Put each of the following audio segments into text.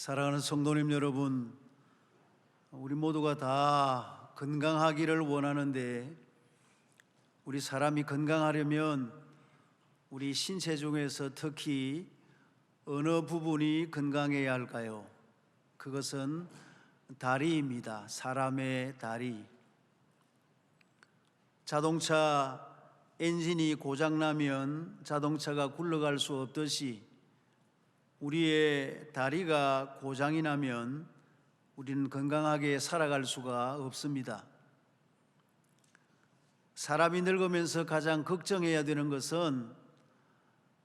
사랑하는 성도님 여러분, 우리 모두가 다 건강하기를 원하는데 우리 사람이 건강하려면 우리 신체 중에서 특히 어느 부분이 건강해야 할까요? 그것은 다리입니다. 사람의 다리. 자동차 엔진이 고장나면 자동차가 굴러갈 수 없듯이 우리의 다리가 고장이 나면 우리는 건강하게 살아갈 수가 없습니다. 사람이 늙으면서 가장 걱정해야 되는 것은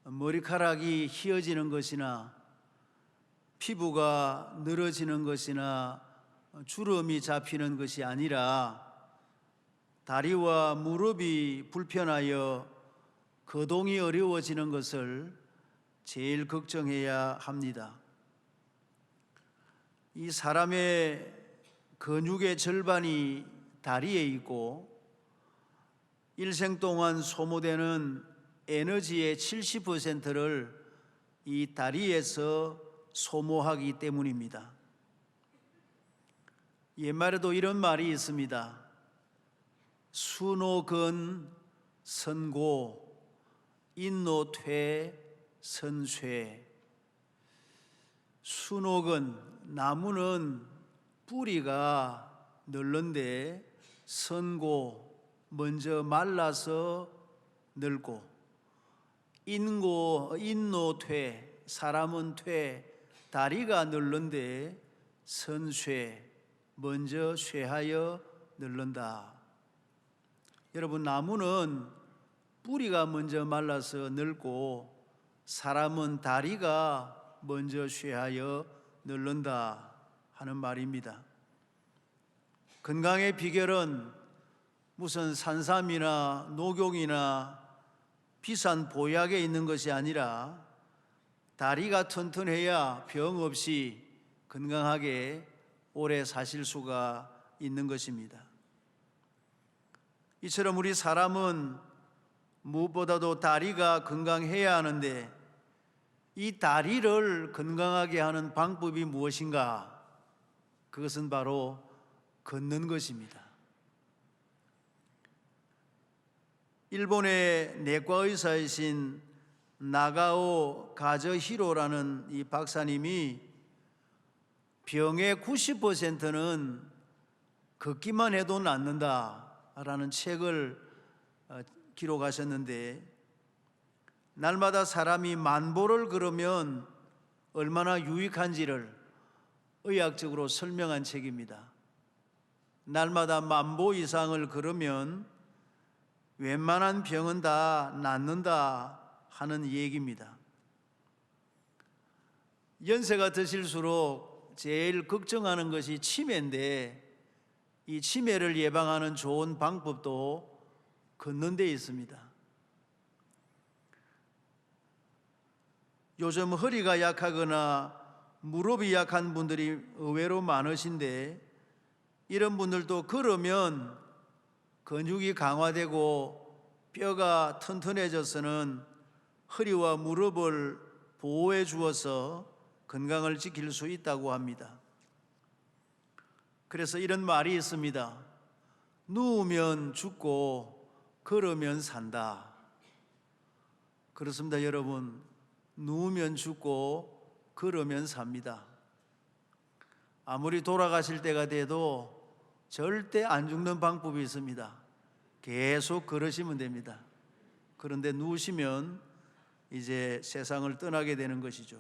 머리카락이 휘어지는 것이나 피부가 늘어지는 것이나 주름이 잡히는 것이 아니라 다리와 무릎이 불편하여 거동이 어려워지는 것을 제일 걱정해야 합니다. 이 사람의 근육의 절반이 다리에 있고 일생 동안 소모되는 에너지의 70%를 이 다리에서 소모하기 때문입니다. 옛말에도 이런 말이 있습니다. 수노근 선고, 인노퇴 선쇠. 수노근, 나무는 뿌리가 널른데 선고, 먼저 말라서 늙고, 인노퇴, 사람은 퇴, 다리가 늙는데 선쇠, 먼저 쇠하여 늙는다. 여러분, 나무는 뿌리가 먼저 말라서 늙고 사람은 다리가 먼저 쇠하여 늙는다 하는 말입니다. 건강의 비결은 무슨 산삼이나 녹용이나 비싼 보약에 있는 것이 아니라 다리가 튼튼해야 병 없이 건강하게 오래 사실 수가 있는 것입니다. 이처럼 우리 사람은 무엇보다도 다리가 건강해야 하는데 이 다리를 건강하게 하는 방법이 무엇인가? 그것은 바로 걷는 것입니다. 일본의 내과 의사이신 나가오 가즈히로라는 이 박사님이 병의 90%는 걷기만 해도 낫는다라는 책을 기록하셨는데, 날마다 사람이 10,000보를 걸으면 얼마나 유익한지를 의학적으로 설명한 책입니다. 날마다 10,000보 이상을 걸으면 웬만한 병은 다 낫는다 하는 얘기입니다. 연세가 드실수록 제일 걱정하는 것이 치매인데, 이 치매를 예방하는 좋은 방법도 걷는 데 있습니다. 요즘 허리가 약하거나 무릎이 약한 분들이 의외로 많으신데, 이런 분들도 걸으면 근육이 강화되고 뼈가 튼튼해져서는 허리와 무릎을 보호해 주어서 건강을 지킬 수 있다고 합니다. 그래서 이런 말이 있습니다. 누우면 죽고 걸으면 산다. 그렇습니다, 여러분. 누우면 죽고 걸으면 삽니다. 아무리 돌아가실 때가 돼도 절대 안 죽는 방법이 있습니다. 계속 걸으시면 됩니다. 그런데 누우시면 이제 세상을 떠나게 되는 것이죠.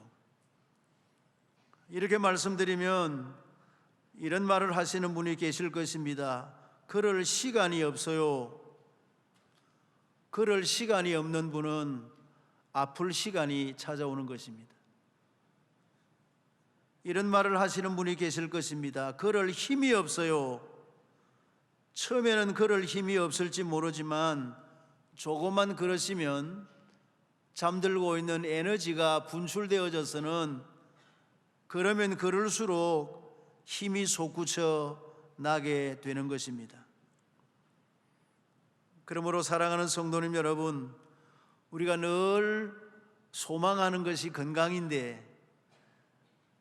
이렇게 말씀드리면 이런 말을 하시는 분이 계실 것입니다. 걸을 시간이 없어요. 걸을 시간이 없는 분은 아플 시간이 찾아오는 것입니다. 이런 말을 하시는 분이 계실 것입니다. 걸을 힘이 없어요. 처음에는 걸을 힘이 없을지 모르지만 조금만 걸으시면 잠들고 있는 에너지가 분출되어져서는 그러면 걸을수록 힘이 솟구쳐 나게 되는 것입니다. 그러므로 사랑하는 성도님 여러분, 우리가 늘 소망하는 것이 건강인데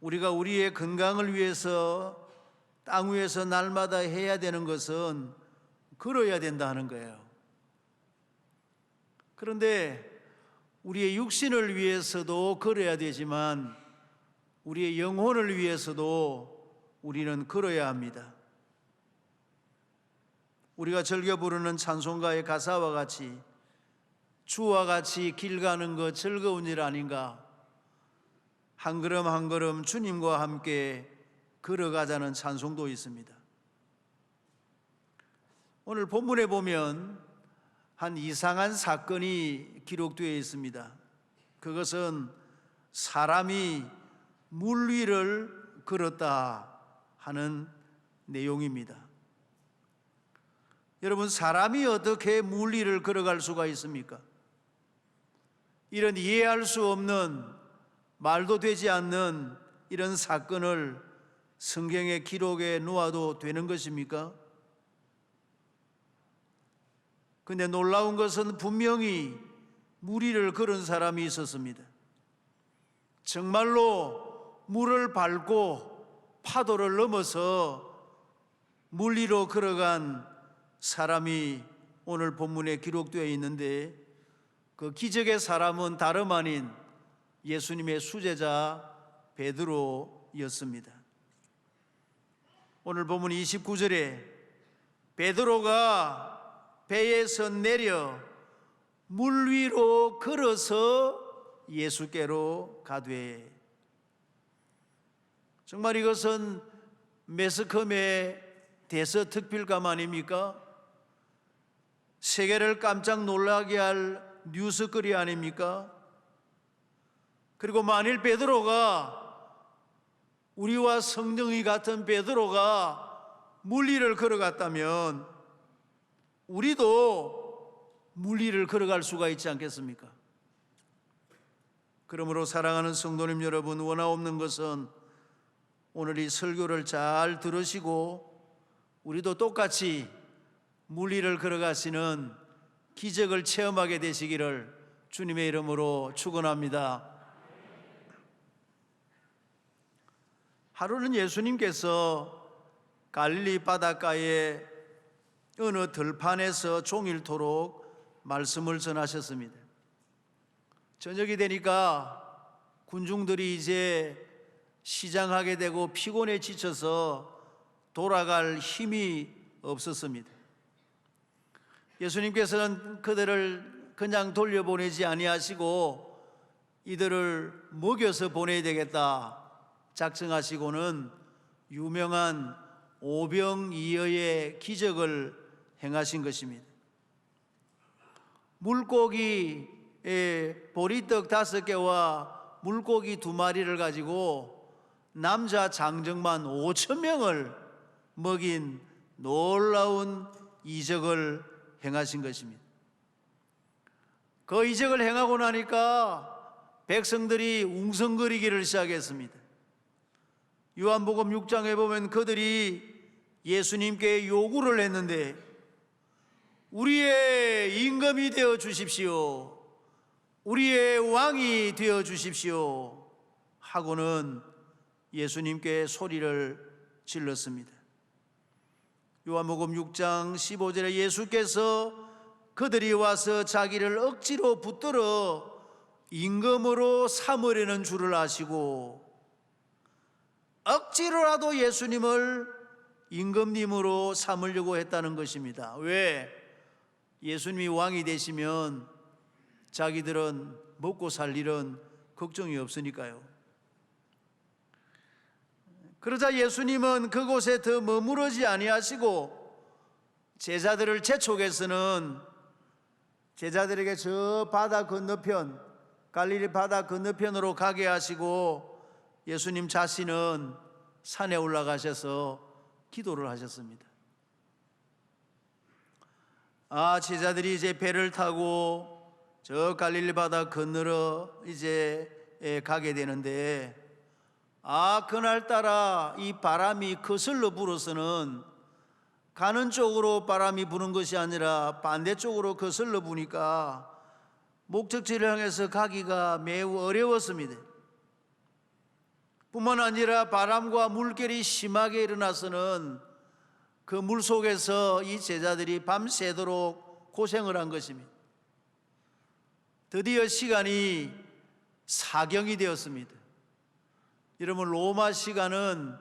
우리가 우리의 건강을 위해서 땅 위에서 날마다 해야 되는 것은 걸어야 된다 하는 거예요. 그런데 우리의 육신을 위해서도 걸어야 되지만 우리의 영혼을 위해서도 우리는 걸어야 합니다. 우리가 즐겨 부르는 찬송가의 가사와 같이 주와 같이 길 가는 것 즐거운 일 아닌가? 한 걸음 한 걸음 주님과 함께 걸어가자는 찬송도 있습니다. 오늘 본문에 보면 한 이상한 사건이 기록되어 있습니다. 그것은 사람이 물 위를 걸었다 하는 내용입니다. 여러분, 사람이 어떻게 물 위를 걸어갈 수가 있습니까? 이런 이해할 수 없는, 말도 되지 않는 이런 사건을 성경의 기록에 놓아도 되는 것입니까? 근데 놀라운 것은 분명히 물 위를 걸은 사람이 있었습니다. 정말로 물을 밟고 파도를 넘어서 물 위로 걸어간 사람이 오늘 본문에 기록되어 있는데, 그 기적의 사람은 다름 아닌 예수님의 수제자 베드로였습니다. 오늘 본문 29절에 베드로가 배에서 내려 물 위로 걸어서 예수께로 가되, 정말 이것은 매스컴의 대서특필감 아닙니까? 세계를 깜짝 놀라게 할 뉴스거리 아닙니까? 그리고 만일 베드로가, 우리와 성령이 같은 베드로가 물 위를 걸어갔다면 우리도 물 위를 걸어갈 수가 있지 않겠습니까? 그러므로 사랑하는 성도님 여러분, 원하옵는 것은 오늘 이 설교를 잘 들으시고 우리도 똑같이 물 위를 걸어가시는 기적을 체험하게 되시기를 주님의 이름으로 축원합니다. 하루는 예수님께서 갈릴리 바닷가에 어느 들판에서 종일토록 말씀을 전하셨습니다. 저녁이 되니까 군중들이 이제 시장하게 되고 피곤에 지쳐서 돌아갈 힘이 없었습니다. 예수님께서는 그들을 그냥 돌려보내지 아니하시고 이들을 먹여서 보내야 되겠다 작정하시고는 유명한 오병이어의 기적을 행하신 것입니다. 물고기에 보리떡 5개와 물고기 2마리를 가지고 남자 장정만 5,000명을 먹인 놀라운 이적을 행하신 것입니다. 그 이적을 행하고 나니까 백성들이 웅성거리기를 시작했습니다. 요한복음 6장에 보면 그들이 예수님께 요구를 했는데, 우리의 임금이 되어 주십시오, 우리의 왕이 되어 주십시오 하고는 예수님께 소리를 질렀습니다. 요한복음 6장 15절에 예수께서 그들이 와서 자기를 억지로 붙들어 임금으로 삼으려는 줄을 아시고 억지로라도 예수님을 임금님으로 삼으려고 했다는 것입니다. 왜? 예수님이 왕이 되시면 자기들은 먹고 살 일은 걱정이 없으니까요. 그러자 예수님은 그곳에 더 머무르지 아니하시고 제자들을 재촉해서는 제자들에게 저 바다 건너편, 갈릴리 바다 건너편으로 가게 하시고 예수님 자신은 산에 올라가셔서 기도를 하셨습니다. 제자들이 이제 배를 타고 저 갈릴리 바다 건너러 이제 가게 되는데, 그날따라 이 바람이 거슬러 불어서는 가는 쪽으로 바람이 부는 것이 아니라 반대쪽으로 거슬러 부니까 목적지를 향해서 가기가 매우 어려웠습니다. 뿐만 아니라 바람과 물결이 심하게 일어나서는 그 물 속에서 이 제자들이 밤새도록 고생을 한 것입니다. 드디어 시간이 사경이 되었습니다. 여러분, 로마 시간은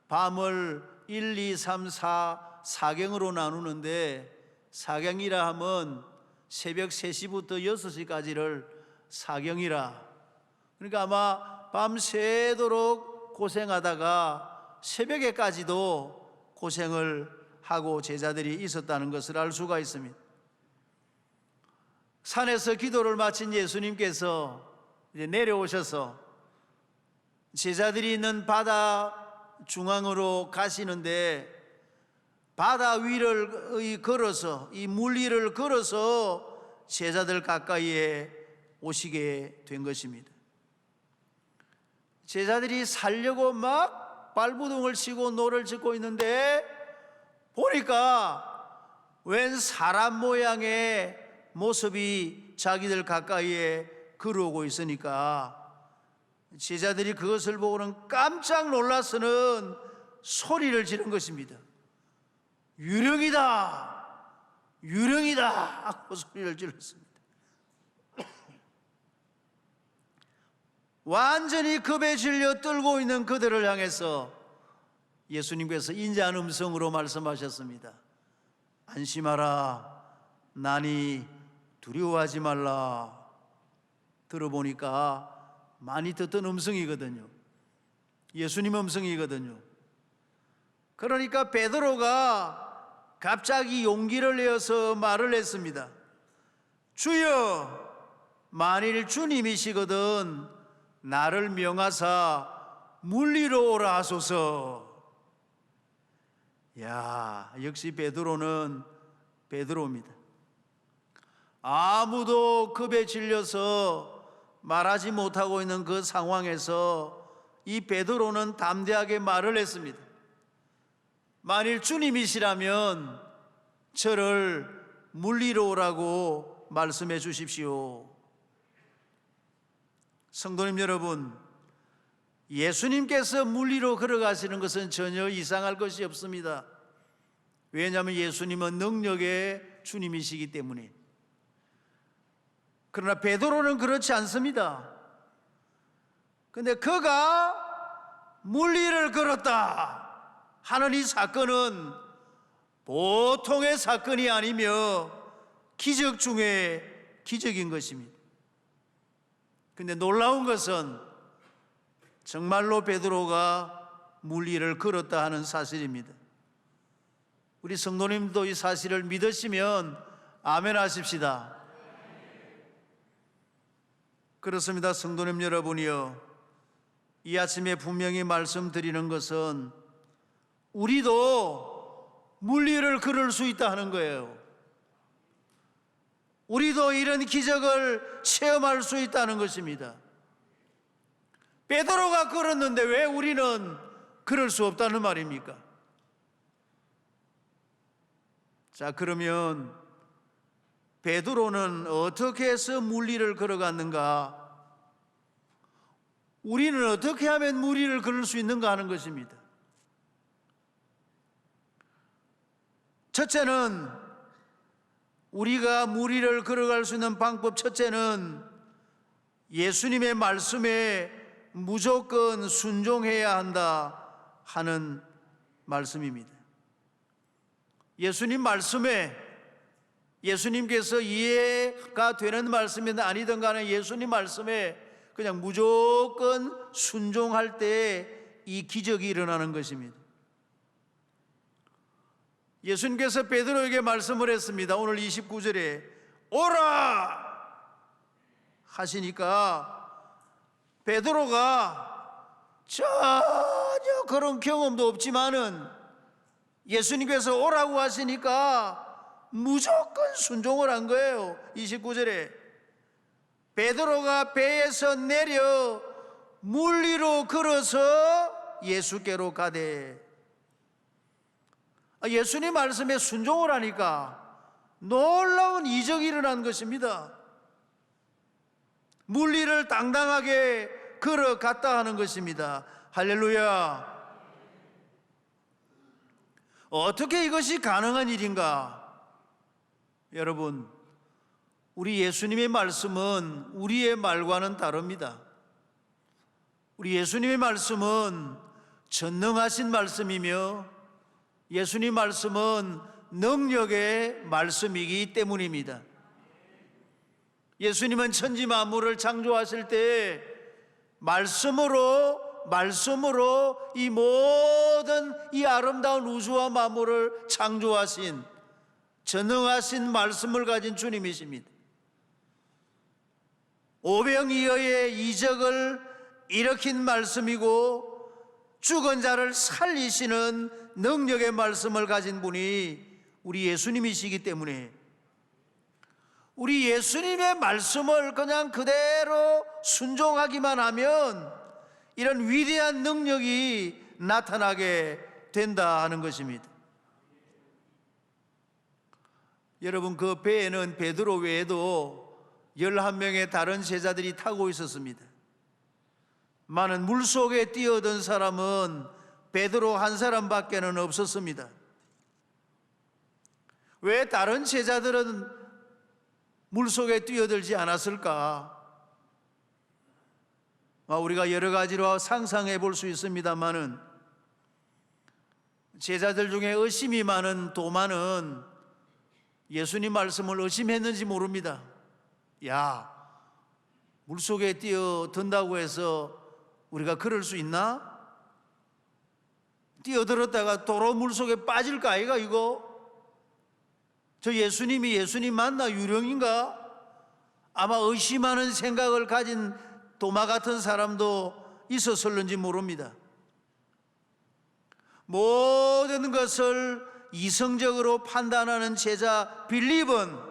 밤을 1, 2, 3, 4, 4경으로 나누는데, 사경이라 하면 새벽 3시부터 6시까지를 사경이라. 그러니까 아마 밤새도록 고생하다가 새벽에까지도 고생을 하고 제자들이 있었다는 것을 알 수가 있습니다. 산에서 기도를 마친 예수님께서 이제 내려오셔서 제자들이 있는 바다 중앙으로 가시는데, 바다 위를 걸어서, 이 물 위를 걸어서 제자들 가까이에 오시게 된 것입니다. 제자들이 살려고 막 발부둥을 치고 노를 짓고 있는데, 보니까 웬 사람 모양의 모습이 자기들 가까이에 걸어오고 있으니까 제자들이 그것을 보고는 깜짝 놀라서는 소리를 지른 것입니다. 유령이다, 유령이다 하고 소리를 질렀습니다. 완전히 겁에 질려 떨고 있는 그들을 향해서 예수님께서 인자한 음성으로 말씀하셨습니다. 안심하라, 나니 두려워하지 말라. 들어보니까 많이 듣던 음성이거든요. 예수님 음성이거든요. 그러니까 베드로가 갑자기 용기를 내어서 말을 했습니다. 주여, 만일 주님이시거든 나를 명하사 물 위로 오라 하소서. 야, 역시 베드로는 베드로입니다. 아무도 겁에 질려서 말하지 못하고 있는 그 상황에서 이 베드로는 담대하게 말을 했습니다. 만일 주님이시라면 저를 물 위로 오라고 말씀해 주십시오. 성도님 여러분, 예수님께서 물 위로 걸어가시는 것은 전혀 이상할 것이 없습니다. 왜냐하면 예수님은 능력의 주님이시기 때문에. 그러나 베드로는 그렇지 않습니다. 그런데 그가 물 위를 걸었다 하는 이 사건은 보통의 사건이 아니며 기적 중에 기적인 것입니다. 그런데 놀라운 것은 정말로 베드로가 물 위를 걸었다 하는 사실입니다. 우리 성도님도 이 사실을 믿으시면 아멘 하십시다. 그렇습니다. 성도님 여러분이요, 이 아침에 분명히 말씀드리는 것은 우리도 물 위를 걸을 수 있다 하는 거예요. 우리도 이런 기적을 체험할 수 있다는 것입니다. 베드로가 걸었는데 왜 우리는 그럴 수 없다는 말입니까? 자, 그러면 베드로는 어떻게 해서 물 위를 걸어갔는가? 우리는 어떻게 하면 물 위를 걸을 수 있는가 하는 것입니다. 첫째는, 우리가 물 위를 걸어갈 수 있는 방법 첫째는 예수님의 말씀에 무조건 순종해야 한다 하는 말씀입니다. 예수님 말씀에, 예수님께서 이해가 되는 말씀이든 아니든 간에 예수님 말씀에 그냥 무조건 순종할 때 이 기적이 일어나는 것입니다. 예수님께서 베드로에게 말씀을 했습니다. 오늘 29절에 오라 하시니까 베드로가 전혀 그런 경험도 없지만은 예수님께서 오라고 하시니까 무조건 순종을 한 거예요. 29절에 베드로가 배에서 내려 물 위로 걸어서 예수께로 가되, 예수님 말씀에 순종을 하니까 놀라운 이적이 일어난 것입니다. 물 위를 당당하게 걸어갔다 하는 것입니다. 할렐루야. 어떻게 이것이 가능한 일인가? 여러분, 우리 예수님의 말씀은 우리의 말과는 다릅니다. 우리 예수님의 말씀은 전능하신 말씀이며 예수님 말씀은 능력의 말씀이기 때문입니다. 예수님은 천지 만물을 창조하실 때 말씀으로 이 모든 이 아름다운 우주와 만물을 창조하신 전능하신 말씀을 가진 주님이십니다. 오병이어의 이적을 일으킨 말씀이고 죽은 자를 살리시는 능력의 말씀을 가진 분이 우리 예수님이시기 때문에 우리 예수님의 말씀을 그냥 그대로 순종하기만 하면 이런 위대한 능력이 나타나게 된다 하는 것입니다. 여러분, 그 배에는 베드로 외에도 11명의 다른 제자들이 타고 있었습니다. 많은 물속에 뛰어든 사람은 베드로 한 사람밖에는 없었습니다. 왜 다른 제자들은 물속에 뛰어들지 않았을까? 우리가 여러 가지로 상상해 볼 수 있습니다만은 제자들 중에 의심이 많은 도마는 예수님 말씀을 의심했는지 모릅니다. 야, 물속에 뛰어든다고 해서 우리가 그럴 수 있나? 뛰어들었다가 도로 물속에 빠질까 아이가 이거? 저 예수님이 예수님 맞나? 유령인가? 아마 의심하는 생각을 가진 도마 같은 사람도 있었을는지 모릅니다. 모든 것을 이성적으로 판단하는 제자 빌립은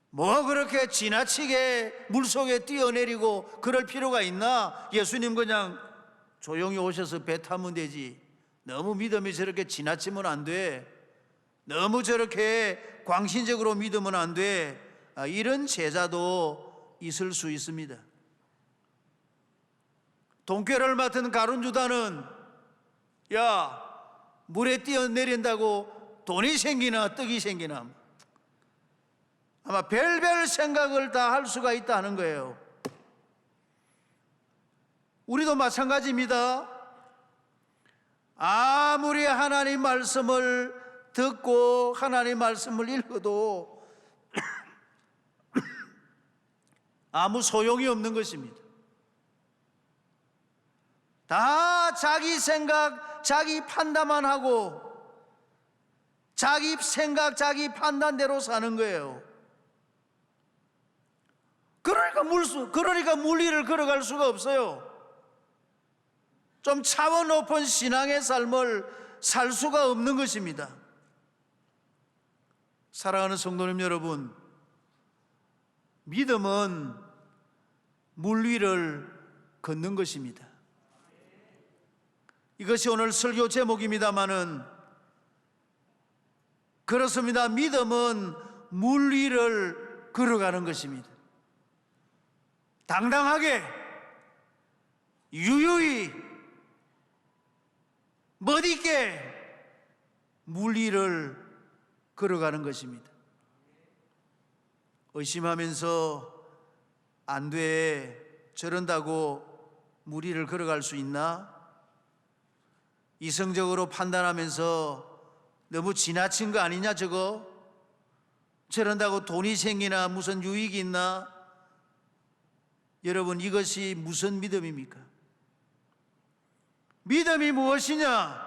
뭐 그렇게 지나치게 물속에 뛰어내리고 그럴 필요가 있나? 예수님 그냥 조용히 오셔서 배 타면 되지. 너무 믿음이 저렇게 지나치면 안 돼. 너무 저렇게 광신적으로 믿으면 안 돼. 이런 제자도 있을 수 있습니다. 돈꾀를 맡은 가룟 유다는 야, 물에 뛰어내린다고 돈이 생기나 떡이 생기나 아마 별별 생각을 다 할 수가 있다는 거예요. 우리도 마찬가지입니다. 아무리 하나님 말씀을 듣고 하나님 말씀을 읽어도 아무 소용이 없는 것입니다. 다 자기 생각, 자기 판단만 하고 자기 생각, 자기 판단대로 사는 거예요. 그러니까 물리를 걸어갈 수가 없어요. 좀 차원 높은 신앙의 삶을 살 수가 없는 것입니다. 사랑하는 성도님 여러분, 믿음은 물 위를 걷는 것입니다. 이것이 오늘 설교 제목입니다마는 그렇습니다. 믿음은 물 위를 걸어가는 것입니다. 당당하게 유유히 멋있게 물 위를 걸어가는 것입니다. 의심하면서 안 돼, 저런다고 물 위를 걸어갈 수 있나? 이성적으로 판단하면서 너무 지나친 거 아니냐 저거? 저런다고 돈이 생기나 무슨 유익이 있나? 여러분, 이것이 무슨 믿음입니까? 믿음이 무엇이냐?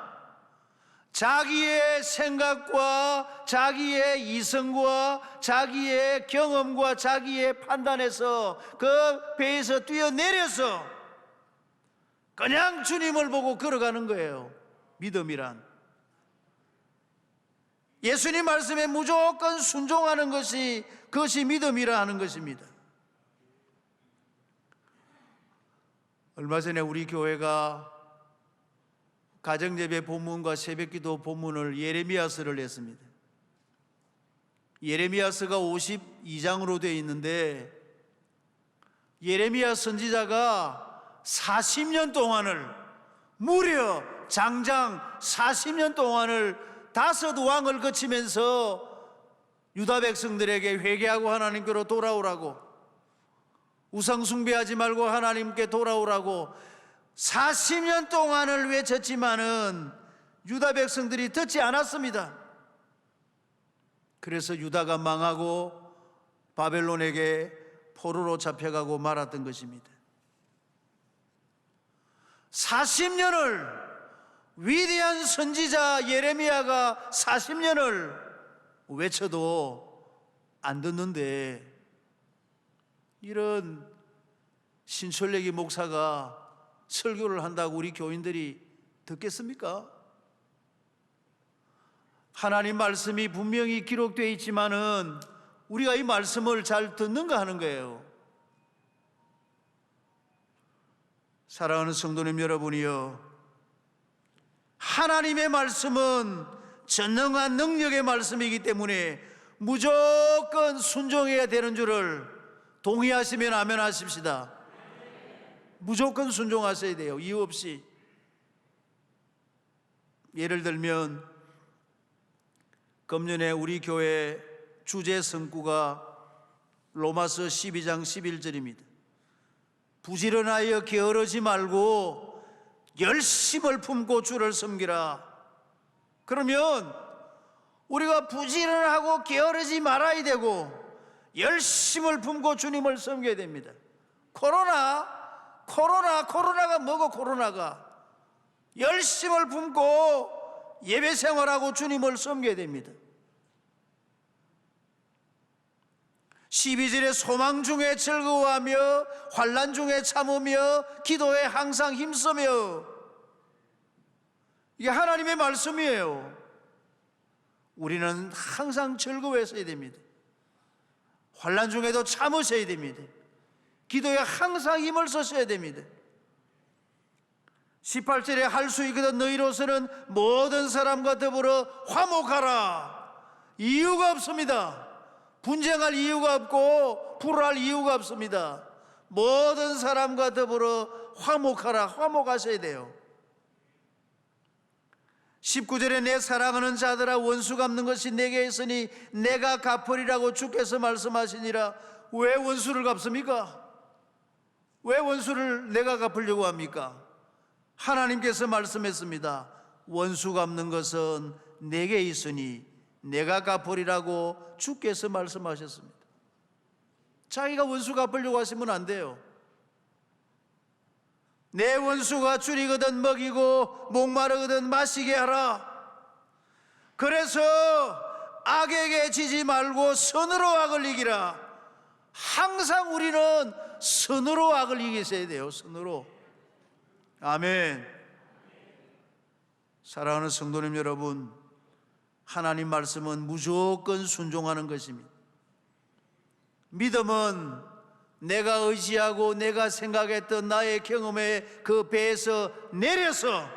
자기의 생각과 자기의 이성과 자기의 경험과 자기의 판단에서 그 배에서 뛰어내려서 그냥 주님을 보고 걸어가는 거예요. 믿음이란 예수님 말씀에 무조건 순종하는 것이 그것이 믿음이라 하는 것입니다. 얼마 전에 우리 교회가 가정예배 본문과 새벽기도 본문을 예레미야서를 했습니다. 예레미야서가 52장으로 되어 있는데 예레미야 선지자가 40년 동안을, 무려 장장 40년 동안을 다섯 왕을 거치면서 유다 백성들에게 회개하고 하나님께로 돌아오라고, 우상 숭배하지 말고 하나님께 돌아오라고 40년 동안을 외쳤지만은 유다 백성들이 듣지 않았습니다. 그래서 유다가 망하고 바벨론에게 포로로 잡혀가고 말았던 것입니다. 40년을, 위대한 선지자 예레미야가 40년을 외쳐도 안 듣는데, 이런 신철래기 목사가 설교를 한다고 우리 교인들이 듣겠습니까? 하나님 말씀이 분명히 기록되어 있지만은 우리가 이 말씀을 잘 듣는가 하는 거예요. 사랑하는 성도님 여러분이요, 하나님의 말씀은 전능한 능력의 말씀이기 때문에 무조건 순종해야 되는 줄을 동의하시면 아멘 하십시다. 무조건 순종하셔야 돼요. 이유 없이. 예를 들면 금년에 우리 교회 주제 성구가 로마서 12장 11절입니다. 부지런하여 게으르지 말고 열심을 품고 주를 섬기라. 그러면 우리가 부지런하고 게으르지 말아야 되고 열심을 품고 주님을 섬겨야 됩니다. 코로나가 뭐고, 코로나가 열심을 품고 예배 생활하고 주님을 섬겨야 됩니다. 12절에 소망 중에 즐거워하며 환난 중에 참으며 기도에 항상 힘쓰며, 이게 하나님의 말씀이에요. 우리는 항상 즐거워했어야 됩니다. 환난 중에도 참으셔야 됩니다. 기도에 항상 힘을 쓰셔야 됩니다. 18절에 할 수 있거든 너희로서는 모든 사람과 더불어 화목하라. 이유가 없습니다. 분쟁할 이유가 없고 불화할 이유가 없습니다. 모든 사람과 더불어 화목하라. 화목하셔야 돼요. 19절에 내 사랑하는 자들아 원수 갚는 것이 내게 있으니 내가 갚으리라고 주께서 말씀하시니라. 왜 원수를 갚습니까? 왜 원수를 내가 갚으려고 합니까? 하나님께서 말씀했습니다. 원수 갚는 것은 내게 있으니 내가 갚으리라고 주께서 말씀하셨습니다. 자기가 원수 갚으려고 하시면 안 돼요. 내 원수가 줄이거든 먹이고 목마르거든 마시게 하라. 그래서 악에게 지지 말고 선으로 악을 이기라. 항상 우리는 선으로 악을 이기셔야 돼요. 선으로. 아멘. 사랑하는 성도님 여러분, 하나님 말씀은 무조건 순종하는 것입니다. 믿음은 내가 의지하고 내가 생각했던 나의 경험의 그 배에서 내려서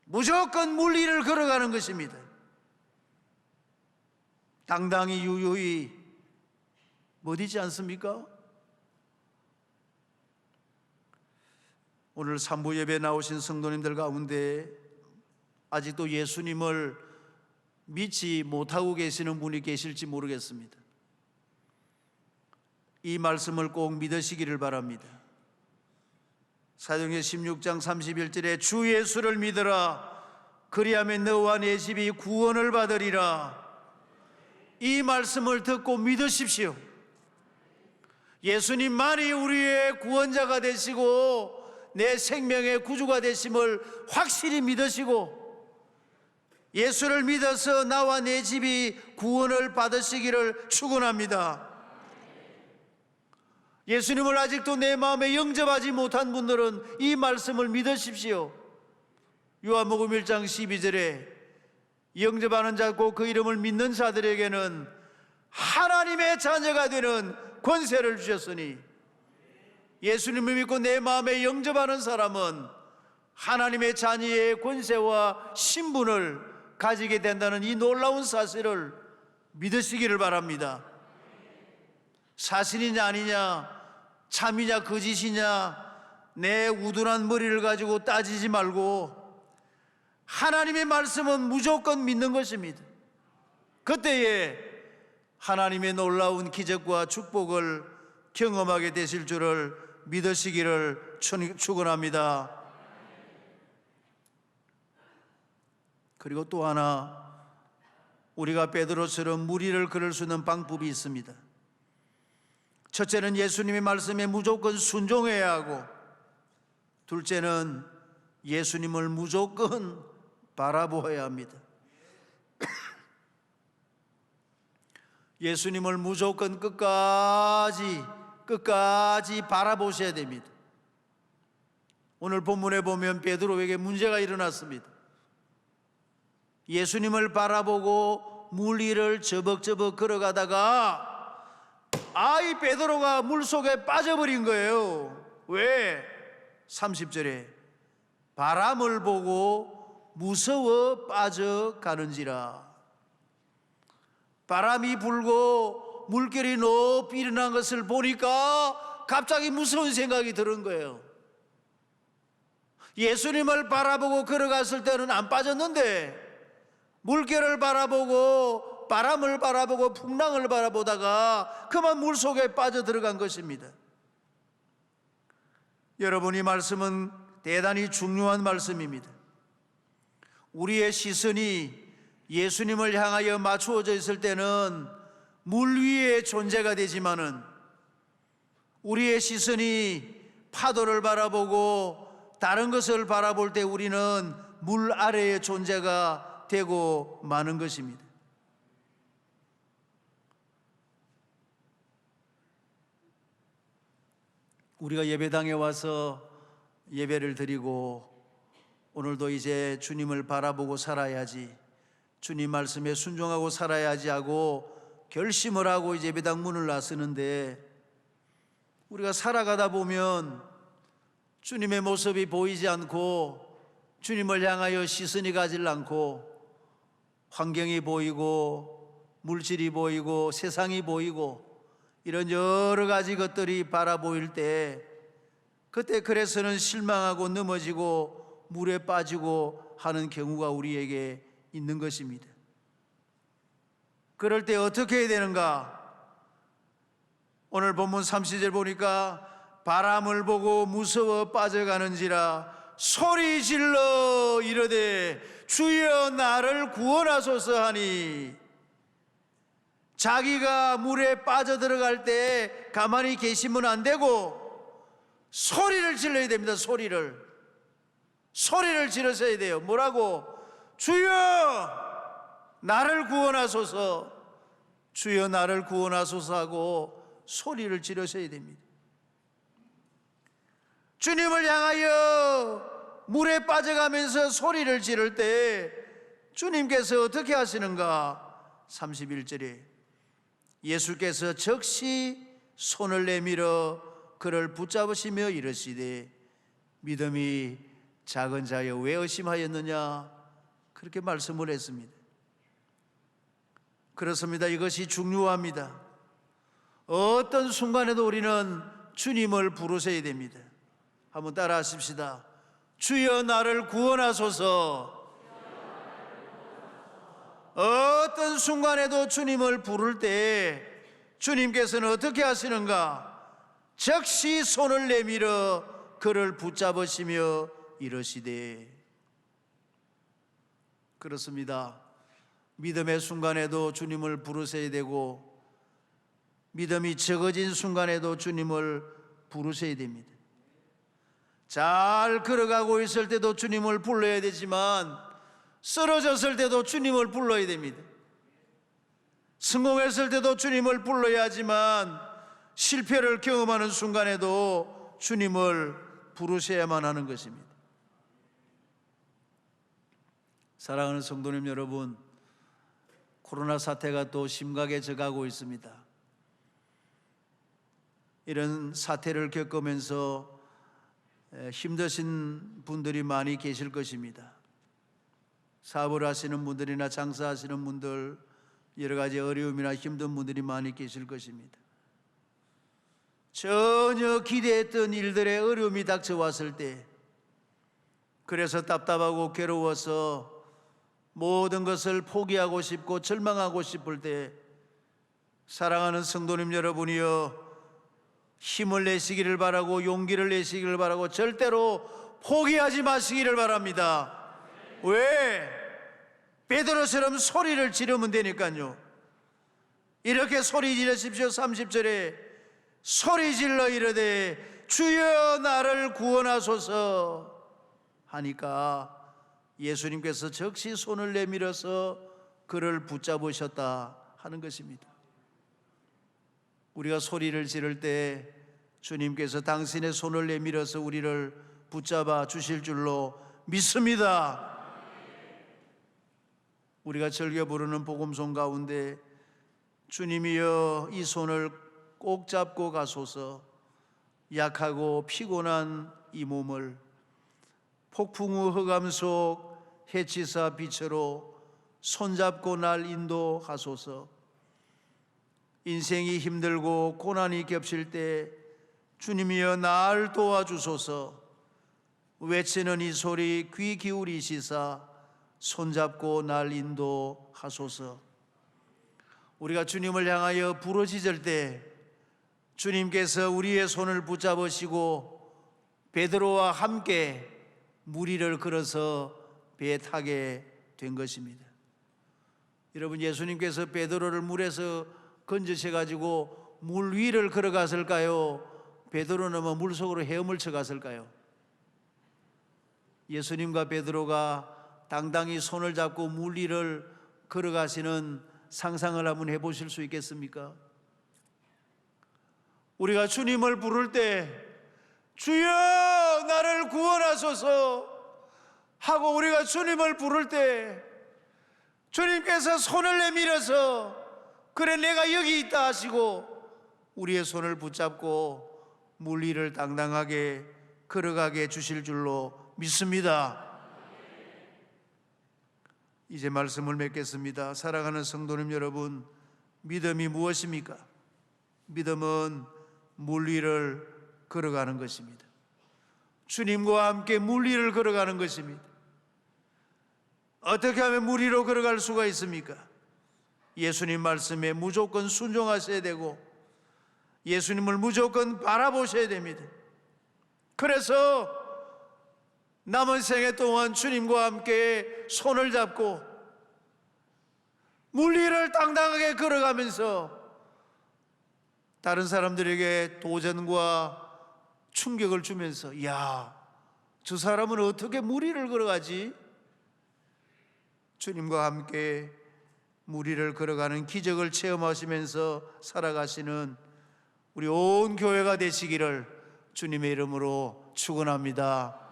무조건 물리를 걸어가는 것입니다. 당당히 유유히 못이지 않습니까? 오늘 3부 예배 나오신 성도님들 가운데 아직도 예수님을 믿지 못하고 계시는 분이 계실지 모르겠습니다. 이 말씀을 꼭 믿으시기를 바랍니다. 사도행전 16장 31절에 주 예수를 믿으라. 그리하면 너와 내 집이 구원을 받으리라. 이 말씀을 듣고 믿으십시오. 예수님만이 우리의 구원자가 되시고 내 생명의 구주가 되심을 확실히 믿으시고 예수를 믿어서 나와 내 집이 구원을 받으시기를 축원합니다. 예수님을 아직도 내 마음에 영접하지 못한 분들은 이 말씀을 믿으십시오. 요한복음 1장 12절에 영접하는 자고 그 이름을 믿는 자들에게는 하나님의 자녀가 되는 권세를 주셨으니, 예수님을 믿고 내 마음에 영접하는 사람은 하나님의 자녀의 권세와 신분을 가지게 된다는 이 놀라운 사실을 믿으시기를 바랍니다. 사실이냐 아니냐 참이냐 거짓이냐 내 우둔한 머리를 가지고 따지지 말고 하나님의 말씀은 무조건 믿는 것입니다. 그때에 하나님의 놀라운 기적과 축복을 경험하게 되실 줄을 믿으시기를 축원합니다. 그리고 또 하나, 우리가 베드로처럼 무리를 걸을 수 있는 방법이 있습니다. 첫째는 예수님의 말씀에 무조건 순종해야 하고, 둘째는 예수님을 무조건 바라보아야 합니다. 예수님을 무조건 끝까지 바라보셔야 됩니다. 오늘 본문에 보면 베드로에게 문제가 일어났습니다. 예수님을 바라보고 물 위를 저벅저벅 걸어가다가 이 베드로가 물속에 빠져버린 거예요. 왜? 30절에 바람을 보고 무서워 빠져가는지라. 바람이 불고 물결이 높이 일어난 것을 보니까 갑자기 무서운 생각이 드는 거예요. 예수님을 바라보고 걸어갔을 때는 안 빠졌는데 물결을 바라보고 바람을 바라보고 풍랑을 바라보다가 그만 물속에 빠져 들어간 것입니다. 여러분, 이 말씀은 대단히 중요한 말씀입니다. 우리의 시선이 예수님을 향하여 맞추어져 있을 때는 물 위의 존재가 되지만은 우리의 시선이 파도를 바라보고 다른 것을 바라볼 때 우리는 물 아래의 존재가 되고 마는 것입니다. 우리가 예배당에 와서 예배를 드리고 오늘도 이제 주님을 바라보고 살아야지, 주님 말씀에 순종하고 살아야지 하고 결심을 하고 이제 예배당 문을 나서는데, 우리가 살아가다 보면 주님의 모습이 보이지 않고 주님을 향하여 시선이 가질 않고 환경이 보이고 물질이 보이고 세상이 보이고 이런 여러 가지 것들이 바라보일 때, 그때 그래서는 실망하고 넘어지고 물에 빠지고 하는 경우가 우리에게 있는 것입니다. 그럴 때 어떻게 해야 되는가? 오늘 본문 30절 보니까 바람을 보고 무서워 빠져가는지라 소리 질러 이르되 주여 나를 구원하소서 하니, 자기가 물에 빠져들어갈 때 가만히 계시면 안 되고 소리를 질러야 됩니다. 소리를 질러서야 돼요. 뭐라고? 주여 나를 구원하소서, 주여 나를 구원하소서 하고 소리를 지르셔야 됩니다. 주님을 향하여 물에 빠져가면서 소리를 지를 때 주님께서 어떻게 하시는가? 31절에 예수께서 즉시 손을 내밀어 그를 붙잡으시며 이르시되 믿음이 작은 자여 왜 의심하였느냐, 그렇게 말씀을 했습니다. 그렇습니다. 이것이 중요합니다. 어떤 순간에도 우리는 주님을 부르셔야 됩니다. 한번 따라 하십시다. 주여 나를 구원하소서. 어떤 순간에도 주님을 부를 때 주님께서는 어떻게 하시는가? 즉시 손을 내밀어 그를 붙잡으시며 이르시되. 그렇습니다. 믿음의 순간에도 주님을 부르셔야 되고 믿음이 적어진 순간에도 주님을 부르셔야 됩니다. 잘 걸어가고 있을 때도 주님을 불러야 되지만 쓰러졌을 때도 주님을 불러야 됩니다. 성공했을 때도 주님을 불러야 하지만 실패를 경험하는 순간에도 주님을 부르셔야만 하는 것입니다. 사랑하는 성도님 여러분, 코로나 사태가 또 심각해 져가고 있습니다. 이런 사태를 겪으면서 힘드신 분들이 많이 계실 것입니다. 사업을 하시는 분들이나 장사하시는 분들, 여러 가지 어려움이나 힘든 분들이 많이 계실 것입니다. 전혀 기대했던 일들의 어려움이 닥쳐왔을 때, 그래서 답답하고 괴로워서 모든 것을 포기하고 싶고 절망하고 싶을 때, 사랑하는 성도님 여러분이여, 힘을 내시기를 바라고 용기를 내시기를 바라고 절대로 포기하지 마시기를 바랍니다. 왜? 베드로처럼 소리를 지르면 되니까요. 이렇게 소리 지르십시오. 30절에 소리 질러 이르되 주여 나를 구원하소서 하니까 예수님께서 즉시 손을 내밀어서 그를 붙잡으셨다 하는 것입니다. 우리가 소리를 지를 때 주님께서 당신의 손을 내밀어서 우리를 붙잡아 주실 줄로 믿습니다. 우리가 즐겨 부르는 복음송 가운데 주님이여 이 손을 꼭 잡고 가소서, 약하고 피곤한 이 몸을 폭풍우 흑암 속 해치사 빛으로 손잡고 날 인도하소서. 인생이 힘들고 고난이 겹칠 때 주님이여 날 도와주소서. 외치는 이 소리 귀 기울이시사 손잡고 날 인도하소서. 우리가 주님을 향하여 부르짖을 때 주님께서 우리의 손을 붙잡으시고 베드로와 함께 물 위를 걸어서 배에 타게 된 것입니다. 여러분, 예수님께서 베드로를 물에서 건져셔가지고 물 위를 걸어갔을까요? 베드로는 물속으로 헤엄을 쳐갔을까요? 예수님과 베드로가 당당히 손을 잡고 물 위를 걸어가시는 상상을 한번 해보실 수 있겠습니까? 우리가 주님을 부를 때 주여 나를 구원하소서 하고 우리가 주님을 부를 때 주님께서 손을 내밀어서 그래 내가 여기 있다 하시고 우리의 손을 붙잡고 물 위를 당당하게 걸어가게 주실 줄로 믿습니다. 이제 말씀을 맺겠습니다. 사랑하는 성도님 여러분, 믿음이 무엇입니까? 믿음은 물 위를 걸어가는 것입니다. 주님과 함께 물 위를 걸어가는 것입니다. 어떻게 하면 물 위로 걸어갈 수가 있습니까? 예수님 말씀에 무조건 순종하셔야 되고 예수님을 무조건 바라보셔야 됩니다. 그래서 남은 생애 동안 주님과 함께 손을 잡고 물 위를 당당하게 걸어가면서 다른 사람들에게 도전과 충격을 주면서 야, 저 사람은 어떻게 물 위를 걸어가지? 주님과 함께 물 위를 걸어가는 기적을 체험하시면서 살아가시는 우리 온 교회가 되시기를 주님의 이름으로 축원합니다.